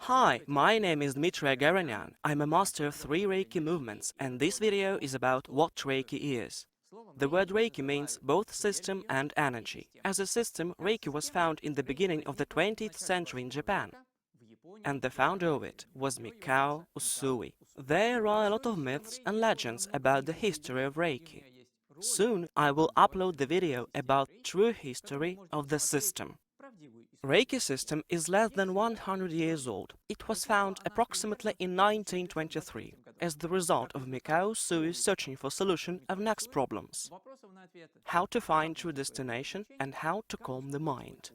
Hi, my name is Dmitry Agaranyan. I'm a master of 3 Reiki movements, and this video is about what Reiki is. The word Reiki means both system and energy. As a system, Reiki was found in the beginning of the 20th century in Japan, and the founder of it was Mikao Usui. There are a lot of myths and legends about the history of Reiki. Soon I will upload the video about true history of the system. Reiki system is less than 100 years old. It was found approximately in 1923 as the result of Mikao Usui searching for solution of next problems: how to find true destination and how to calm the mind.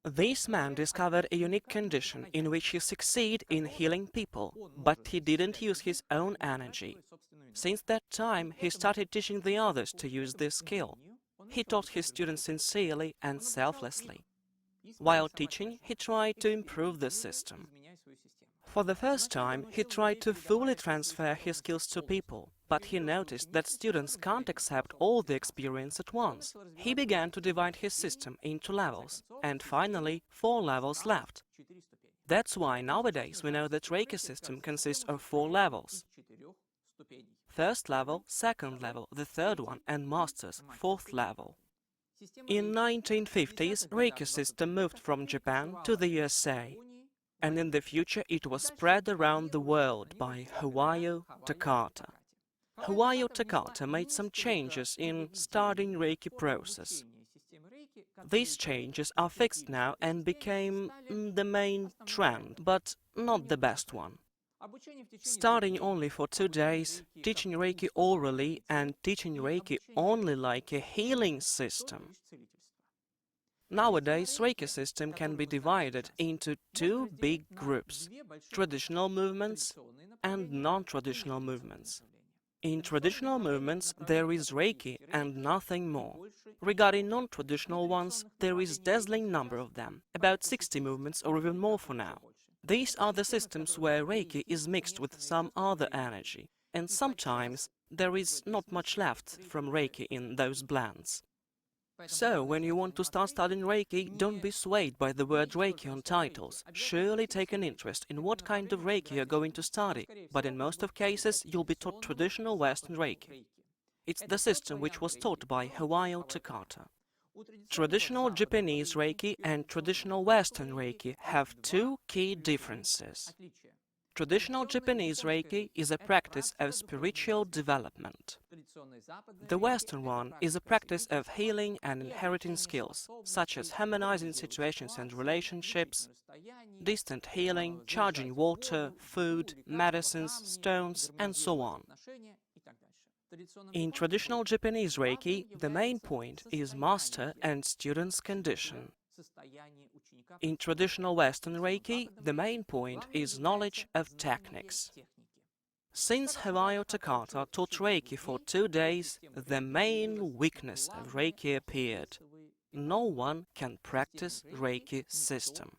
This man discovered a unique condition in which he succeeded in healing people, but he didn't use his own energy. Since that time, he started teaching the others to use this skill. He taught his students sincerely and selflessly. While teaching, he tried to improve the system. For the first time, he tried to fully transfer his skills to people, but he noticed that students can't accept all the experience at once. He began to divide his system into levels, and finally 4 levels left. That's why nowadays we know that Reiki system consists of 4 levels. First level, second level, the third one, and Master's 4th level. In 1950s, Reiki system moved from Japan to the USA, and in the future it was spread around the world by Hawayo Takata. Hawayo Takata made some changes in starting Reiki process. These changes are fixed now and became the main trend, but not the best one. Starting only for 2 days, teaching Reiki orally and teaching Reiki only like a healing system. Nowadays, Reiki system can be divided into 2 big groups: traditional movements and non-traditional movements. In traditional movements, there is Reiki and nothing more. Regarding non-traditional ones, there is dazzling number of them, about 60 movements or even more for now. These are the systems where Reiki is mixed with some other energy, and sometimes there is not much left from Reiki in those blends. So, when you want to start studying Reiki, don't be swayed by the word Reiki on titles. Surely take an interest in what kind of Reiki you're going to study, but in most of cases you'll be taught traditional Western Reiki. It's the system which was taught by Hawayo Takata. Traditional Japanese Reiki and traditional Western Reiki have 2 key differences. Traditional Japanese Reiki is a practice of spiritual development. The Western one is a practice of healing and inheriting skills, such as harmonizing situations and relationships, distant healing, charging water, food, medicines, stones, and so on. In traditional Japanese Reiki, the main point is master and student's condition. In traditional Western Reiki, the main point is knowledge of techniques. Since Hawayo Takata taught Reiki for 2 days, the main weakness of Reiki appeared: no one can practice Reiki system.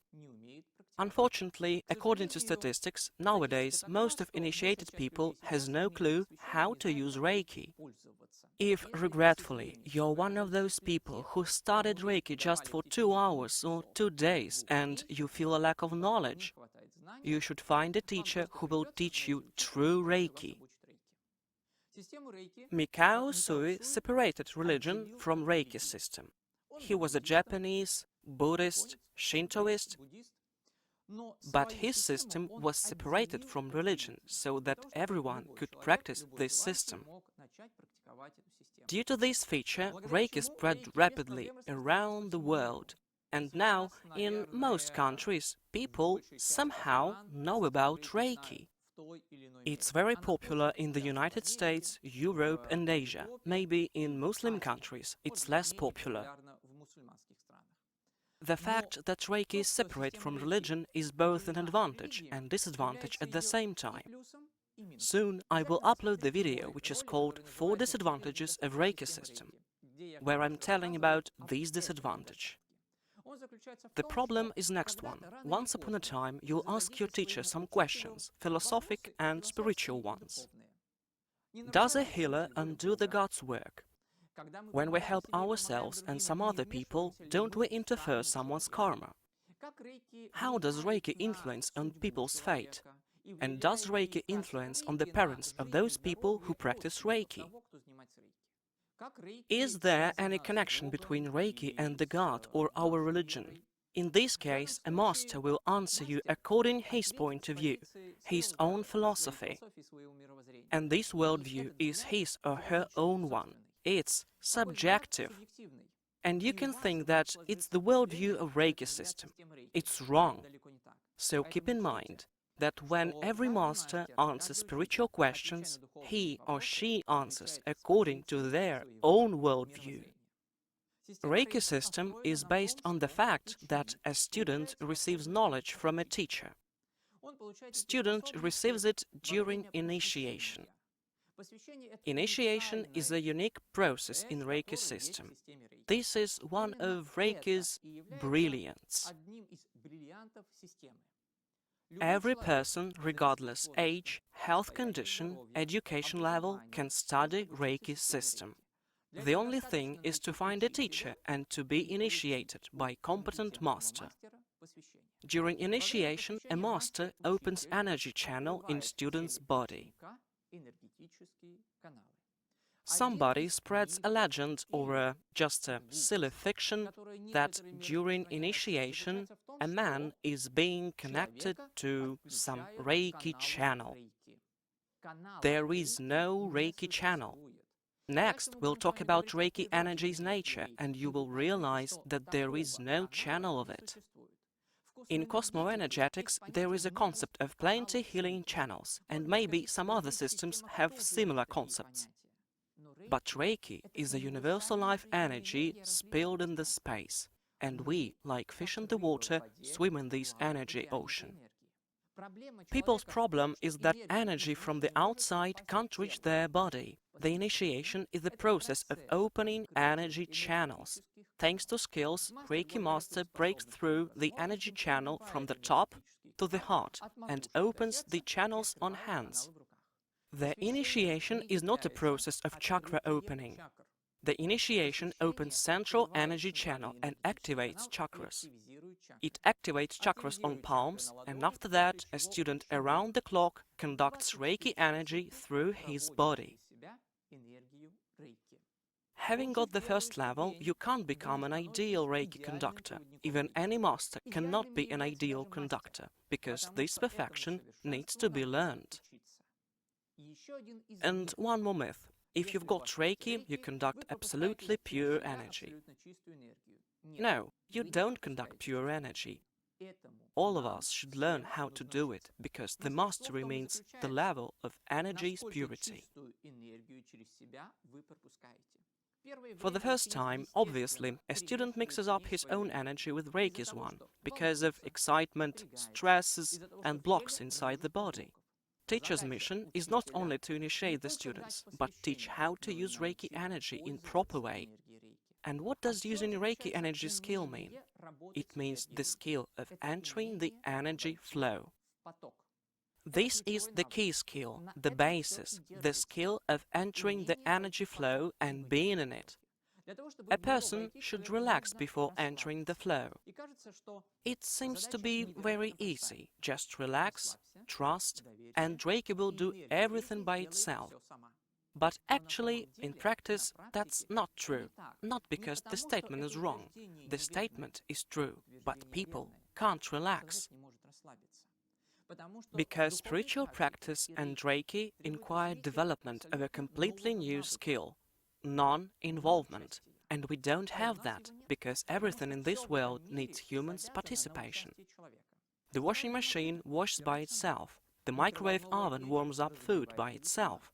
Unfortunately, according to statistics, nowadays most of initiated people has no clue how to use Reiki. If, regretfully, you're one of those people who started Reiki just for 2 hours or 2 days and you feel a lack of knowledge, you should find a teacher who will teach you true Reiki. Mikao Usui separated religion from Reiki system. He was a Japanese, Buddhist, Shintoist, but his system was separated from religion so that everyone could practice this system. Due to this feature, Reiki spread rapidly around the world, and now, in most countries, people somehow know about Reiki. It's very popular in the United States, Europe and Asia. Maybe in Muslim countries it's less popular. The fact that Reiki is separate from religion is both an advantage and disadvantage at the same time. Soon I will upload the video which is called 4 Disadvantages of Reiki System, where I'm telling about these disadvantages. The problem is next one. Once upon a time you'll ask your teacher some questions, philosophic and spiritual ones. Does a healer undo the God's work? When we help ourselves and some other people, don't we interfere someone's karma? How does Reiki influence on people's fate? And does Reiki influence on the parents of those people who practice Reiki? Is there any connection between Reiki and the God or our religion? In this case, a master will answer you according his point of view, his own philosophy. And this worldview is his or her own one. It's subjective. And you can think that it's the worldview of Reiki system. It's wrong. So keep in mind that when every master answers spiritual questions, he or she answers according to their own worldview. Reiki system is based on the fact that a student receives knowledge from a teacher. Student receives it during initiation. Initiation is a unique process in Reiki system. This is one of Reiki's brilliance. Every person, regardless age, health condition, education level, can study Reiki system. The only thing is to find a teacher and to be initiated by competent master. During initiation, a master opens energy channel in student's body. Somebody spreads a legend or just a silly fiction that during initiation a man is being connected to some Reiki channel. There is no Reiki channel. Next, we'll talk about Reiki energy's nature, and you will realize that there is no channel of it. In cosmoenergetics, there is a concept of plenty healing channels, and maybe some other systems have similar concepts. But Reiki is a universal life energy spilled in the space, and we, like fish in the water, swim in this energy ocean. People's problem is that energy from the outside can't reach their body. The initiation is the process of opening energy channels. Thanks to skills, Reiki master breaks through the energy channel from the top to the heart and opens the channels on hands. The initiation is not a process of chakra opening. The initiation opens central energy channel and activates chakras. It activates chakras on palms, and after that, a student around the clock conducts Reiki energy through his body. Having got the first level, you can't become an ideal Reiki conductor. Even any master cannot be an ideal conductor, because this perfection needs to be learned. And one more myth. If you've got Reiki, you conduct absolutely pure energy. No, you don't conduct pure energy. All of us should learn how to do it, because the mastery means the level of energy's purity. For the first time, obviously, a student mixes up his own energy with Reiki's one, because of excitement, stresses and blocks inside the body. Teacher's mission is not only to initiate the students, but teach how to use Reiki energy in proper way. And what does using Reiki energy skill mean? It means the skill of entering the energy flow. This is the key skill, the basis, the skill of entering the energy flow and being in it. A person should relax before entering the flow. It seems to be very easy. Just relax, trust, and Reiki will do everything by itself. But actually, in practice, that's not true. Not because the statement is wrong. The statement is true, but people can't relax. Because spiritual practice and Reiki inquire development of a completely new skill, non-involvement. And we don't have that, because everything in this world needs humans' participation. The washing machine washes by itself. The microwave oven warms up food by itself.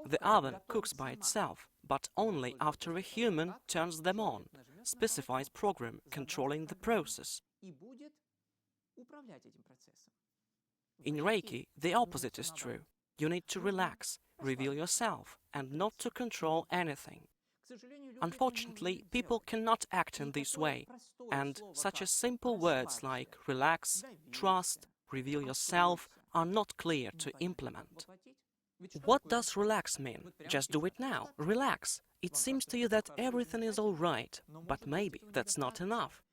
The oven cooks by itself, but only after a human turns them on, specifies program controlling the process. In Reiki, the opposite is true. You need to relax, reveal yourself, and not to control anything. Unfortunately, people cannot act in this way, and such as simple words like relax, trust, reveal yourself are not clear to implement. What does relax mean? Just do it now, relax. It seems to you that everything is all right, but maybe that's not enough.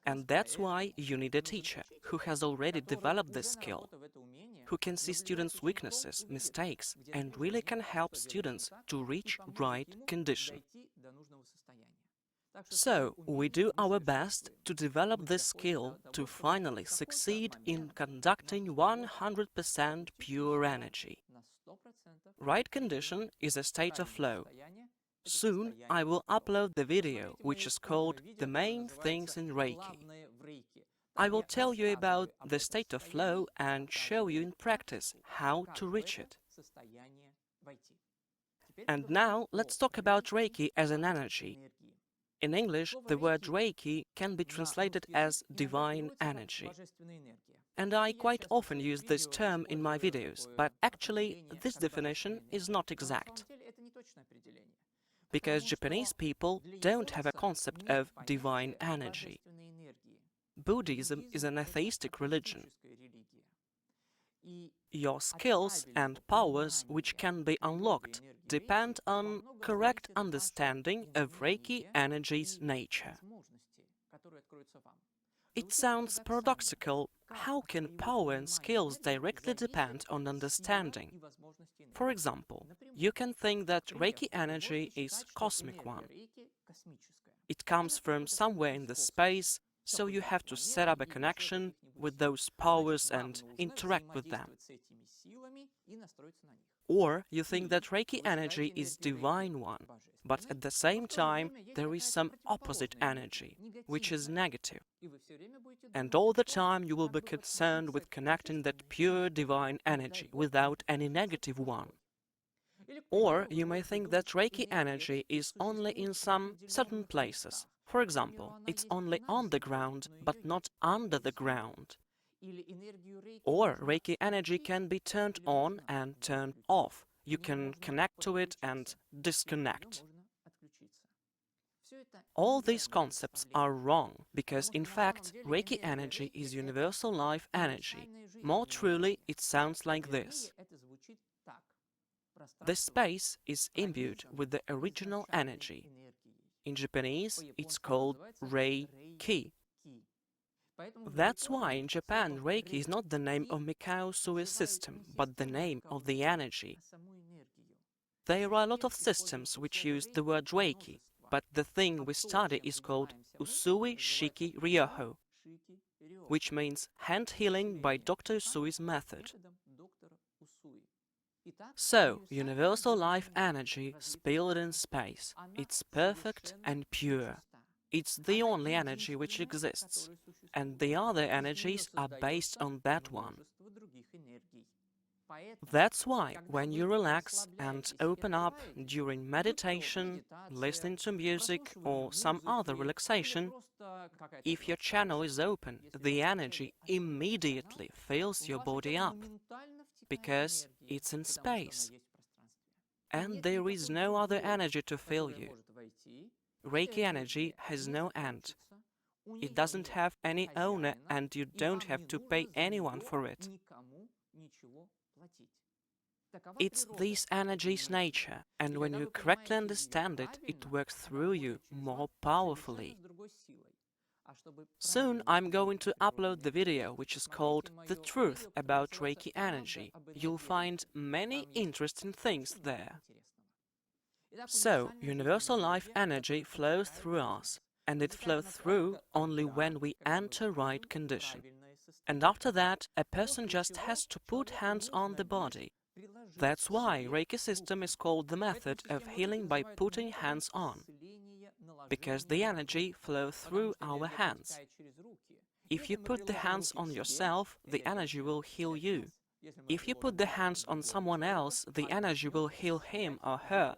And that's why you need a teacher who has already developed this skill, who can see students' weaknesses, mistakes, and really can help students to reach right condition. So, we do our best to develop this skill to finally succeed in conducting 100% pure energy. Right condition is a state of flow. Soon I will upload the video which is called The Main Things in Reiki. I will tell you about the state of flow and show you in practice how to reach it. And now let's talk about Reiki as an energy. In English, the word Reiki can be translated as divine energy. And I quite often use this term in my videos, but actually this definition is not exact. Because Japanese people don't have a concept of divine energy. Buddhism is an atheistic religion. Your skills and powers which can be unlocked depend on correct understanding of Reiki energy's nature. It sounds paradoxical. How can power and skills directly depend on understanding? For example, you can think that Reiki energy is cosmic one. It comes from somewhere in the space, so you have to set up a connection with those powers and interact with them. Or you think that Reiki energy is divine one, but at the same time there is some opposite energy, which is negative. And all the time you will be concerned with connecting that pure divine energy without any negative one. Or you may think that Reiki energy is only in some certain places. For example, it's only on the ground, but not under the ground. Or Reiki energy can be turned on and turned off. You can connect to it and disconnect. All these concepts are wrong, because in fact Reiki energy is universal life energy. More truly, it sounds like this. The space is imbued with the original energy. In Japanese, it's called Reiki. That's why in Japan Reiki is not the name of Mikao Sui's system, but the name of the energy. There are a lot of systems which use the word Reiki, but the thing we study is called Usui Shiki Ryoho, which means hand healing by Dr. Usui's method. So, universal life energy spilled in space. It's perfect and pure. It's the only energy which exists, and the other energies are based on that one. That's why when you relax and open up during meditation, listening to music or some other relaxation, if your channel is open, the energy immediately fills your body up, because it's in space. And there is no other energy to fill you. Reiki energy has no end. It doesn't have any owner and you don't have to pay anyone for it. It's this energy's nature, and when you correctly understand it, it works through you more powerfully. Soon I'm going to upload the video which is called The Truth About Reiki Energy. You'll find many interesting things there. So, universal life energy flows through us, and it flows through only when we enter right condition. And after that, a person just has to put hands on the body. That's why Reiki system is called the method of healing by putting hands on, because the energy flows through our hands. If you put the hands on yourself, the energy will heal you. If you put the hands on someone else, the energy will heal him or her.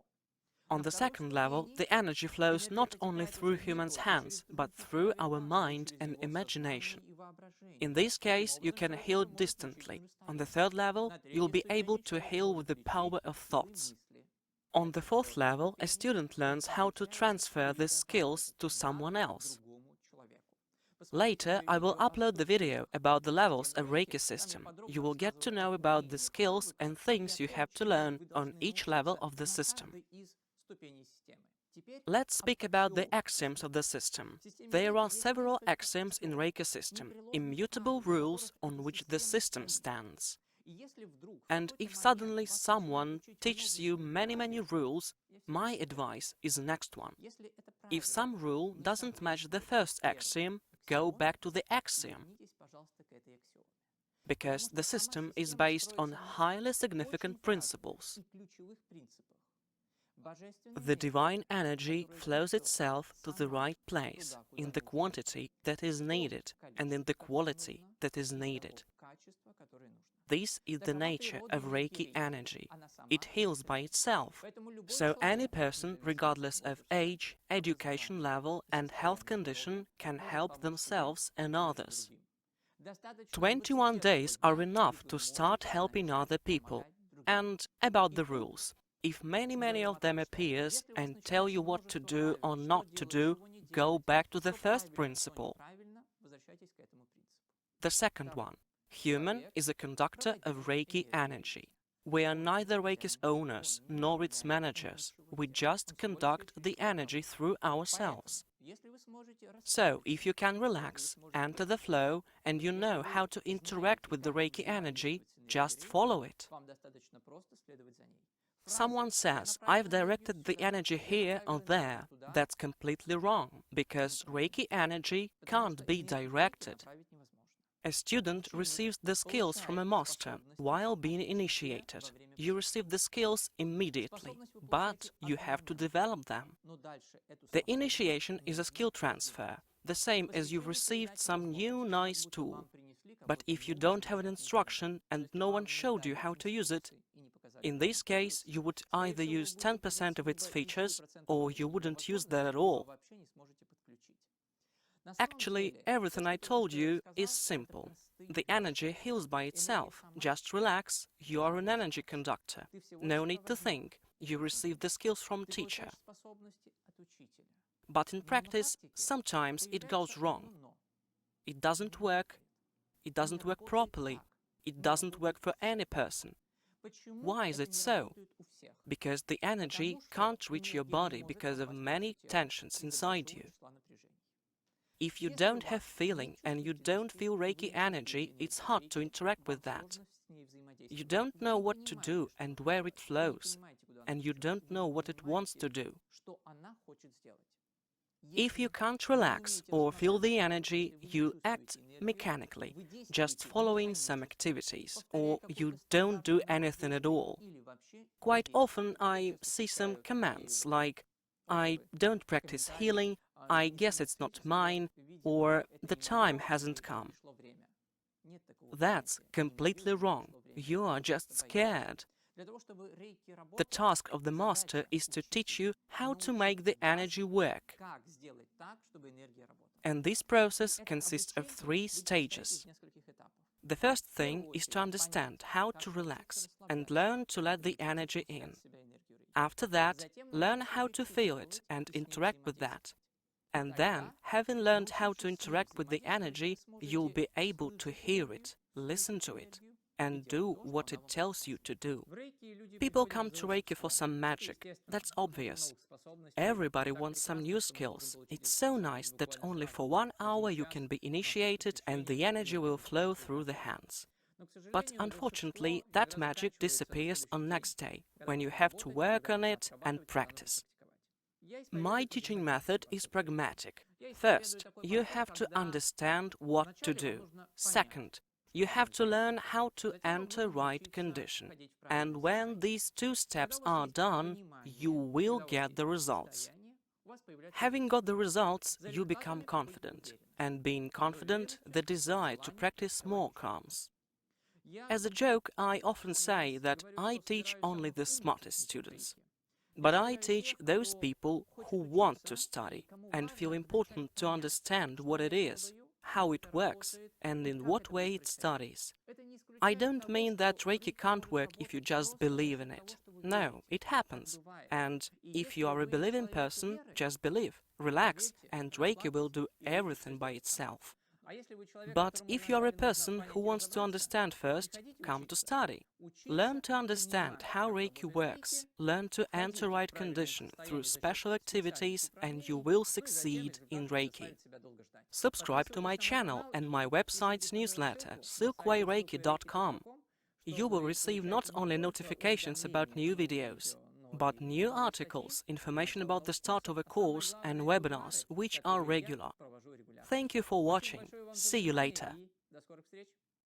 On the second level, the energy flows not only through humans' hands, but through our mind and imagination. In this case, you can heal distantly. On the third level, you'll be able to heal with the power of thoughts. On the fourth level, a student learns how to transfer these skills to someone else. Later, I will upload the video about the levels of Reiki system. You will get to know about the skills and things you have to learn on each level of the system. Let's speak about the axioms of the system. There are several axioms in Reiki system, immutable rules on which the system stands. And if suddenly someone teaches you many rules, my advice is the next one. If some rule doesn't match the first axiom, go back to the axiom, because the system is based on highly significant principles. The divine energy flows itself to the right place, in the quantity that is needed and in the quality that is needed. This is the nature of Reiki energy. It heals by itself. So any person, regardless of age, education level and health condition, can help themselves and others. 21 days are enough to start helping other people. And about the rules. If many of them appears and tell you what to do or not to do, go back to the first principle. The second one. Human is a conductor of Reiki energy. We are neither Reiki's owners nor its managers. We just conduct the energy through ourselves. So, if you can relax, enter the flow, and you know how to interact with the Reiki energy, just follow it. Someone says, I've directed the energy here or there. That's completely wrong, because Reiki energy can't be directed. A student receives the skills from a master while being initiated. You receive the skills immediately, but you have to develop them. The initiation is a skill transfer, the same as you've received some new nice tool. But if you don't have an instruction and no one showed you how to use it, in this case you would either use 10% of its features or you wouldn't use that at all. Actually, everything I told you is simple. The energy heals by itself. Just relax, you are an energy conductor. No need to think, you receive the skills from teacher. But in practice, sometimes it goes wrong. It doesn't work properly, it doesn't work for any person. Why is it so? Because the energy can't reach your body because of many tensions inside you. If you don't have feeling and you don't feel Reiki energy, it's hard to interact with that. You don't know what to do and where it flows, and you don't know what it wants to do. If you can't relax or feel the energy, you act mechanically, just following some activities, or you don't do anything at all. Quite often I see some comments like, I don't practice healing, I guess it's not mine, or the time hasn't come. That's completely wrong. You are just scared. The task of the master is to teach you how to make the energy work. And this process consists of 3 stages. The first thing is to understand how to relax and learn to let the energy in. After that, learn how to feel it and interact with that. And then, having learned how to interact with the energy, you'll be able to hear it, listen to it, and do what it tells you to do. People come to Reiki for some magic, that's obvious. Everybody wants some new skills. It's so nice that only for 1 hour you can be initiated and the energy will flow through the hands. But unfortunately, that magic disappears on next day, when you have to work on it and practice. My teaching method is pragmatic. First, you have to understand what to do. Second, you have to learn how to enter right condition. And when these 2 steps are done, you will get the results. Having got the results, you become confident. And being confident, the desire to practice more comes. As a joke, I often say that I teach only the smartest students. But I teach those people who want to study and feel important to understand what it is, how it works, and in what way it studies. I don't mean that Reiki can't work if you just believe in it. No, it happens. And if you are a believing person, just believe, relax, and Reiki will do everything by itself. But if you are a person who wants to understand first, come to study. Learn to understand how Reiki works, learn to enter right condition through special activities, and you will succeed in Reiki. Subscribe to my channel and my website's newsletter, silkwayreiki.com. You will receive not only notifications about new videos, but new articles, information about the start of a course and webinars, which are regular. Thank you for watching. See you later.